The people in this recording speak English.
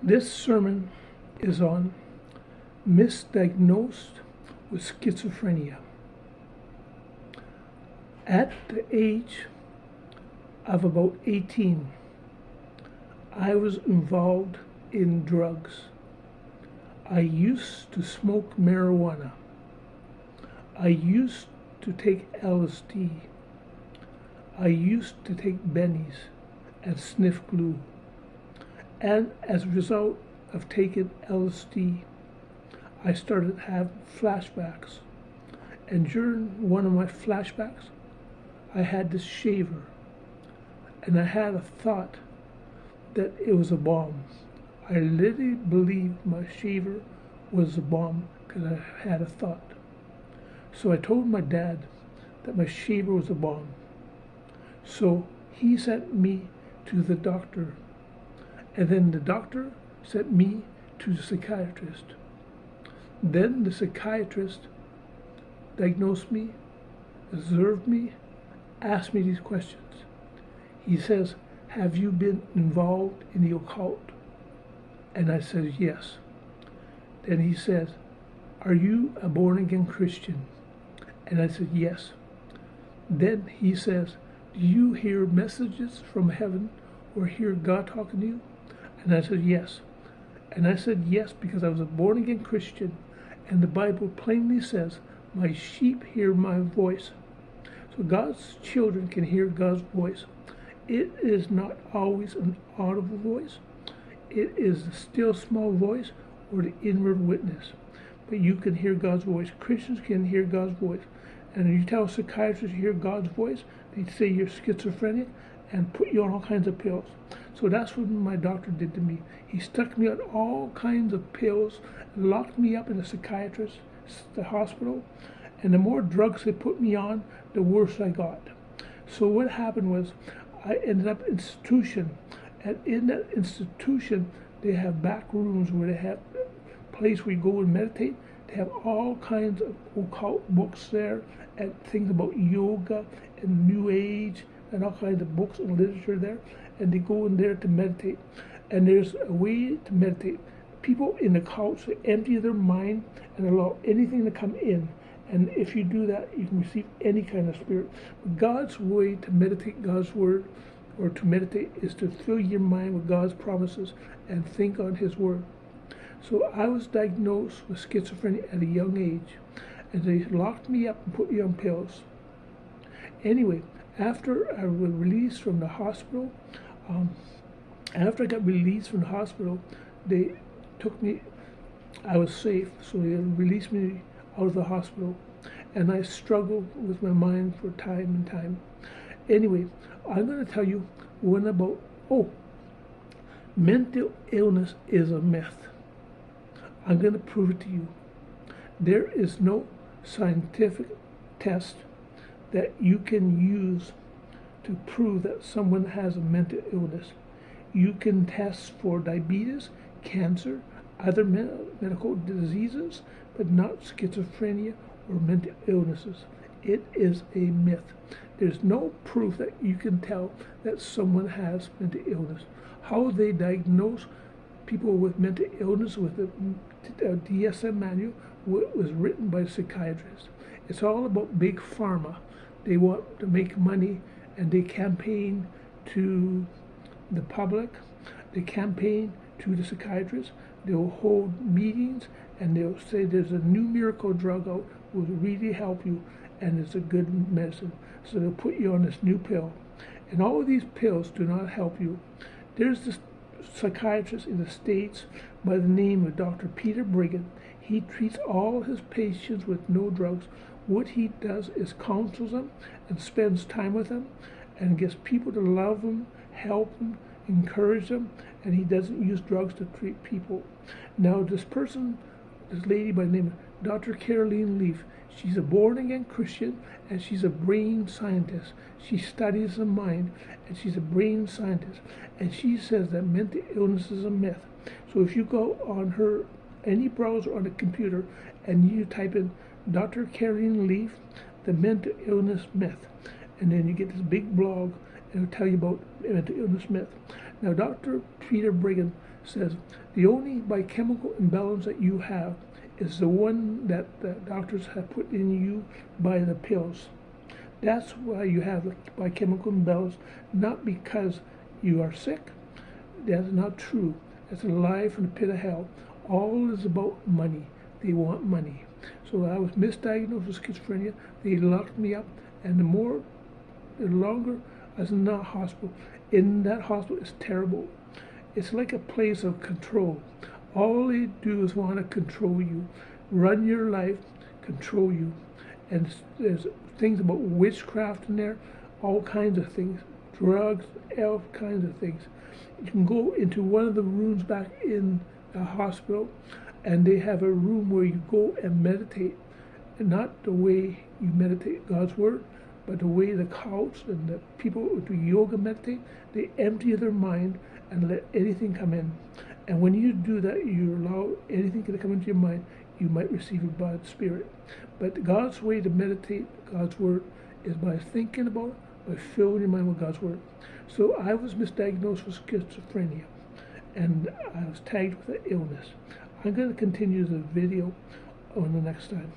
This sermon is on misdiagnosed with schizophrenia. At the age of about 18, I was involved in drugs. I used to smoke marijuana. I used to take LSD. I used to take bennies and sniff glue. And as a result of taking LSD, I started having flashbacks. And during one of my flashbacks, I had this shaver. And I had a thought that it was a bomb. I literally believed my shaver was a bomb because I had a thought. So I told my dad that my shaver was a bomb. So he sent me to the doctor. And then the doctor sent me to the psychiatrist. Then the psychiatrist diagnosed me, observed me, asked me these questions. He says, "Have you been involved in the occult?" And I said, "Yes." Then he says, "Are you a born-again Christian?" And I said, "Yes." Then he says, "Do you hear messages from heaven or hear God talking to you?" And I said, "Yes." And I said, "Yes," because I was a born-again Christian, and the Bible plainly says, "My sheep hear my voice." So God's children can hear God's voice. It is not always an audible voice. It is the still small voice or the inward witness. But you can hear God's voice. Christians can hear God's voice. And if you tell psychiatrists you hear God's voice, they say you're schizophrenic and put you on all kinds of pills. So that's what my doctor did to me. He stuck me on all kinds of pills, locked me up in a psychiatrist, the hospital, and the more drugs they put me on, the worse I got. So what happened was I ended up in an institution, and in that institution they have back rooms where they have a place where you go and meditate. They have all kinds of occult books there and things about yoga and New Age and all kinds of books and literature there, and they go in there to meditate. And there's a way to meditate. People in the cults empty their mind and allow anything to come in. And if you do that, you can receive any kind of spirit. But God's way to meditate God's word, or to meditate, is to fill your mind with God's promises and think on His word. So I was diagnosed with schizophrenia at a young age, and they locked me up and put me on pills. Anyway, after I was released from the hospital, they took me, I was safe, so they released me out of the hospital, and I struggled with my mind for time and time. Anyway, I'm going to tell you one about, mental illness is a myth. I'm going to prove it to you. There is no scientific test that you can use to prove that someone has a mental illness. You can test for diabetes, cancer, other medical diseases, but not schizophrenia or mental illnesses. It is a myth. There's no proof that you can tell that someone has mental illness. How they diagnose people with mental illness with the DSM manual was written by psychiatrists. It's all about big pharma. They want to make money, and they campaign to the public. They campaign to the psychiatrists. They'll hold meetings, and they'll say there's a new miracle drug out will really help you, and it's a good medicine. So they'll put you on this new pill. And all of these pills do not help you. There's this psychiatrist in the States by the name of Dr. Peter Brigham. He treats all his patients with no drugs. What he does is counsels them and spends time with them and gets people to love them, help them, encourage them, and he doesn't use drugs to treat people. Now this lady by the name of Dr. Caroline Leaf, she's a born-again Christian, and she's a brain scientist. She studies the mind, and she's a brain scientist. And she says that mental illness is a myth. So if you go on any browser on a computer, and you type in Dr. Caroline Leaf, the mental illness myth, and then you get this big blog, and it'll tell you about mental illness myth. Now, Dr. Peter Brigham says The only biochemical imbalance that you have is the one that the doctors have put in you by the pills. That's why you have a biochemical imbalance, not because you are sick. That's not true. That's a lie from the pit of hell. All is about money. They want money. So I was misdiagnosed with schizophrenia. They locked me up, and the longer I was in that hospital, it's terrible. It's like a place of control. All they do is want to control you, run your life, control you. And there's things about witchcraft in there, all kinds of things, drugs, all kinds of things. You can go into one of the rooms back in the hospital, and they have a room where you go and meditate, and not the way you meditate God's word, but the way the cults and the people who do yoga meditate. They empty their mind and let anything come in. And when you do that, you allow anything to come into your mind, you might receive a bad spirit. But God's way to meditate God's word is by thinking about it, by filling your mind with God's word. So I was misdiagnosed with schizophrenia, and I was tagged with an illness. I'm going to continue the video on the next time.